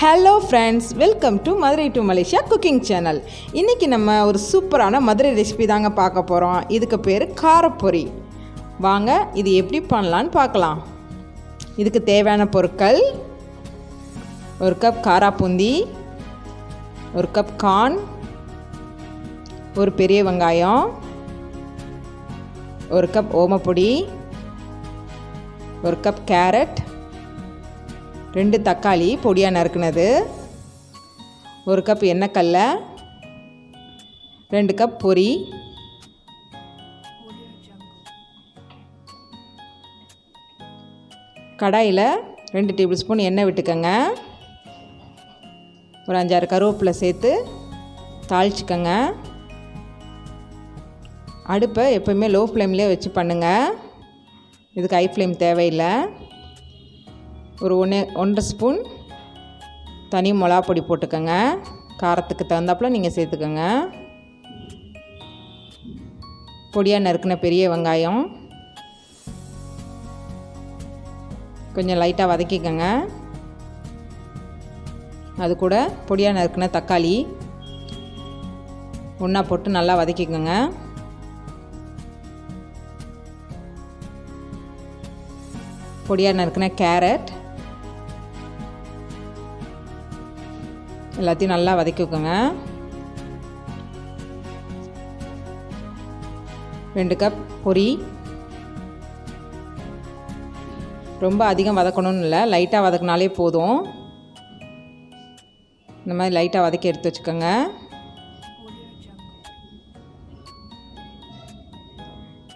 Hello friends, welcome to Madurai to Malaysia cooking channel. இன்றைக்கி நம்ம ஒரு சூப்பரான மதுரை ரெசிபி தாங்க பார்க்க போகிறோம். இதுக்கு பேர் காரப்பொரி. வாங்க இது எப்படி பண்ணலான்னு பார்க்கலாம். இதுக்கு தேவையான பொருட்கள்: 1 கப் காரா பூந்தி, 1 கப் கார்ன், ஒரு பெரிய வெங்காயம், 1 கப் ஓமப்பொடி, 1 கப் கேரட், 2 தக்காளி பொடியாக நறுக்குனது, 1 கப் எண்ணெய்க்கல்ல, 2 கப் பொரி, கடாயில் 2 டேபிள் ஸ்பூன் எண்ணெய் விட்டுக்கோங்க. ஒரு 5-6 கருவேப்பிலை சேர்த்து தாளிச்சிக்கோங்க. அடுப்பை எப்போயுமே லோ ஃப்ளேம்லேயே வச்சு பண்ணுங்கள். இதுக்கு ஹை ஃப்ளேம் தேவையில்லை. ஒரு 1.5 ஸ்பூன் தனி மிளகா பொடி போட்டுக்கோங்க. காரத்துக்கு தகுந்தாப்புல நீங்கள் சேர்த்துக்கோங்க. பொடியாக நறுக்கின பெரிய வெங்காயம் கொஞ்சம் லைட்டாக வதக்கிக்கோங்க. அது கூட பொடியாக நறுக்கின தக்காளி ஒன்றா போட்டு நல்லா வதக்கிக்கோங்க. பொடியாக நறுக்கின கேரட் எல்லாத்தையும் நல்லா வதக்கிக்கோங்க. 2 கப் பொரி. ரொம்ப அதிகம் வதக்கணும்னு இல்லை, லைட்டாக வதக்கினாலே போதும். இந்த மாதிரி லைட்டாக வதக்கி எடுத்து வச்சுக்கோங்க.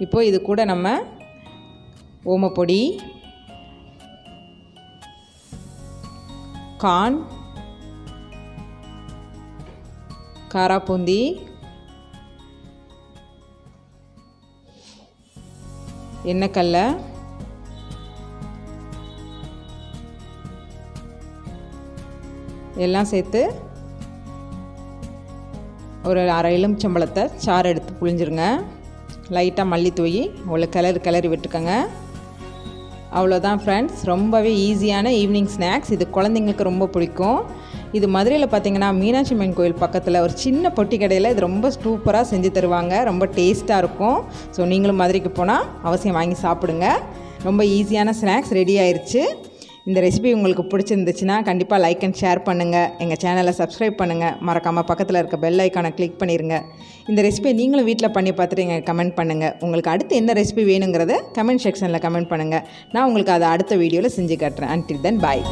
இப்போ இது கூட நம்ம ஓமப்பொடி, கார்ன், காரா பூந்தி, எண்ணெய்க்கல்ல, எல்லாம் சேர்த்து ஒரு அரை எலுமிச்சம்பழத்தை சாறு எடுத்து புழிஞ்சிருங்க. லைட்டாக மல்லி தூவி ஒரு கிளறி விட்டுக்கோங்க. அவ்வளோதான் ஃப்ரெண்ட்ஸ், ரொம்பவே ஈஸியான ஈவினிங் ஸ்நாக்ஸ். இது குழந்தைங்களுக்கு ரொம்ப பிடிக்கும். இது மதுரையில் பார்த்திங்கன்னா மீனாட்சி அம்மன் கோயில் பக்கத்தில் ஒரு சின்ன பொட்டி கடையில் இது ரொம்ப சூப்பராக செஞ்சு தருவாங்க. ரொம்ப டேஸ்ட்டாக இருக்கும். ஸோ நீங்களும் மதுரைக்கு போனால் அவசியம் வாங்கி சாப்பிடுங்க. ரொம்ப ஈஸியான ஸ்நாக்ஸ் ரெடி ஆயிடுச்சு. இந்த ரெசிபி உங்களுக்கு பிடிச்சிருந்துச்சுன்னா கண்டிப்பாக லைக் அண்ட் ஷேர் பண்ணுங்கள். எங்கள் சேனலை சப்ஸ்கிரைப் பண்ணுங்கள். மறக்காமல் பக்கத்தில் இருக்க பெல் ஐக்கானை கிளிக் பண்ணிடுங்க. இந்த ரெசிபியை நீங்களும் வீட்டில் பண்ணி பார்த்துட்டு எங்கள் கமெண்ட் பண்ணுங்கள். உங்களுக்கு அடுத்து என்ன ரெசிபி வேணுங்கிறத கமெண்ட் செக்ஷனில் கமெண்ட் பண்ணுங்கள். நான் உங்களுக்கு அதை அடுத்த வீடியோவில் செஞ்சு காட்டுறேன். Until then, bye.